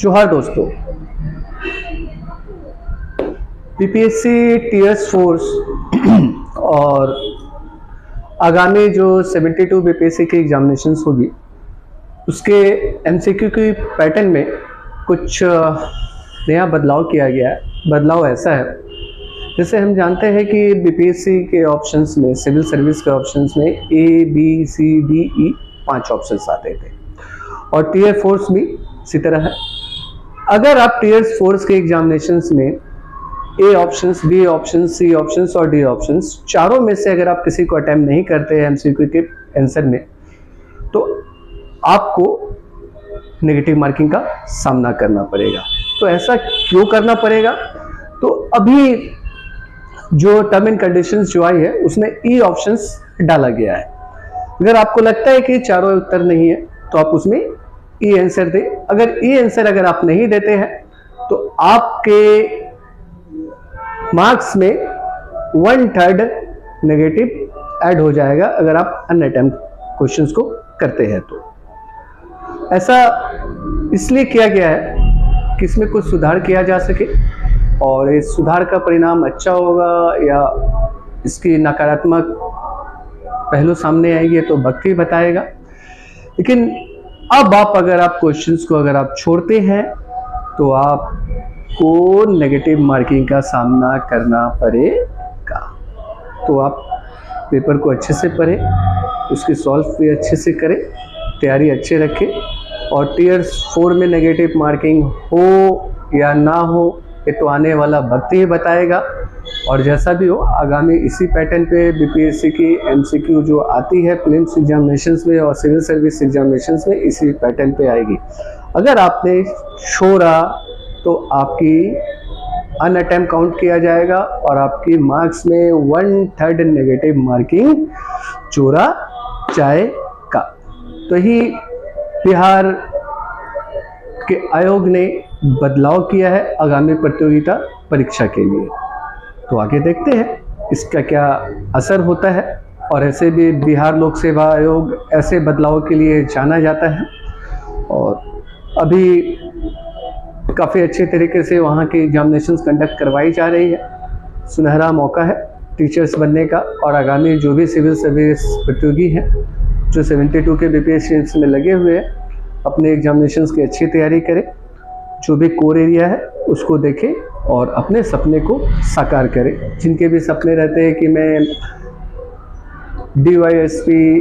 जोहार दोस्तों। BPSC TS force और आगामी जो 72 बीपीएससी की एग्जामिनेशंस होगी उसके एमसीक्यू की पैटर्न में कुछ नया बदलाव किया गया है। बदलाव ऐसा है, जैसे हम जानते हैं कि बीपीएससी के ऑप्शंस में, सिविल सर्विस के ऑप्शंस में A B C D E 5 options आते थे और टीयर फोर्स भी इसी तरह है। अगर आप टीयर फोर्स के एग्जामिनेशंस में ए ऑप्शंस, बी ऑप्शंस, सी ऑप्शंस और डी ऑप्शंस चारों में से अगर आप किसी को अटेम्प्ट नहीं करते हैं एमसीक्यू के आंसर में, तो आपको नेगेटिव मार्किंग का सामना करना पड़ेगा। तो ऐसा क्यों करना पड़ेगा? तो अभी जो टर्म एंड कंडीशंस जो आई है उसमें ई ऑप्शंस डाला गया है। अगर आपको लगता है कि चारों उत्तर नहीं है तो आप उसमें ई आंसर दे। अगर ई आंसर अगर आप नहीं देते हैं तो आपके मार्क्स में 1/3 नेगेटिव ऐड हो जाएगा अगर आप अनअटेम्प्ट क्वेश्चंस को करते हैं। तो ऐसा इसलिए किया गया है कि इसमें कुछ सुधार किया जा सके और इस सुधार का परिणाम अच्छा होगा या इसकी नकारात्मक पहलू सामने आएगी तो वक्त ही बताएगा। लेकिन अब अगर आप क्वेश्चंस को अगर आप छोड़ते हैं तो आपको नेगेटिव मार्किंग का सामना करना पड़ेगा। तो आप पेपर को अच्छे से पढ़ें, उसकी सॉल्व भी अच्छे से करें, तैयारी अच्छे रखें और टीयर 4 में नेगेटिव मार्किंग हो या ना हो ये तो आने वाला वक्त ही बताएगा। और जैसा भी हो, आगामी इसी पैटर्न पे बीपीएससी की एमसीक्यू जो आती है प्रीलिम्स एग्जामिनेशंस में और सिविल सर्विस एग्जामिनेशंस में इसी पैटर्न पे आएगी। अगर आपने छोड़ा तो आपकी अनअटेम्प्ट काउंट किया जाएगा और आपकी मार्क्स में 1/3 नेगेटिव मार्किंग जोड़ा जाएगा। तो ही बिहार के आयोग ने बदलाव किया है आगामी प्रतियोगिता परीक्षा के लिए। तो आगे देखते हैं इसका क्या असर होता है। और ऐसे भी बिहार लोक सेवा आयोग ऐसे बदलाव के लिए जाना जाता है और अभी काफ़ी अच्छे तरीके से वहाँ की एग्जामिनेशंस कंडक्ट करवाई जा रही है। सुनहरा मौका है टीचर्स बनने का और आगामी जो भी सिविल सर्विस प्रतियोगी हैं जो 72 के बीपीएससी में लगे हुए हैं अपने एग्जामिनेशंस की अच्छी तैयारी करें, जो भी कोर एरिया है उसको देखें और अपने सपने को साकार करें। जिनके भी सपने रहते हैं कि मैं डीवाईएसपी,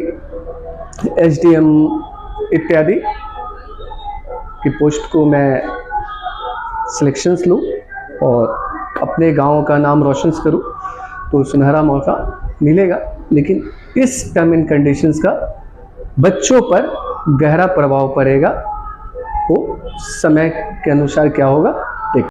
एसडीएम इत्यादि की पोस्ट को मैं सिलेक्शंस लूँ और अपने गांव का नाम रोशन करूँ, तो सुनहरा मौका मिलेगा। लेकिन इस टर्म एंड कंडीशंस का बच्चों पर गहरा प्रभाव पड़ेगा। वो समय के अनुसार क्या होगा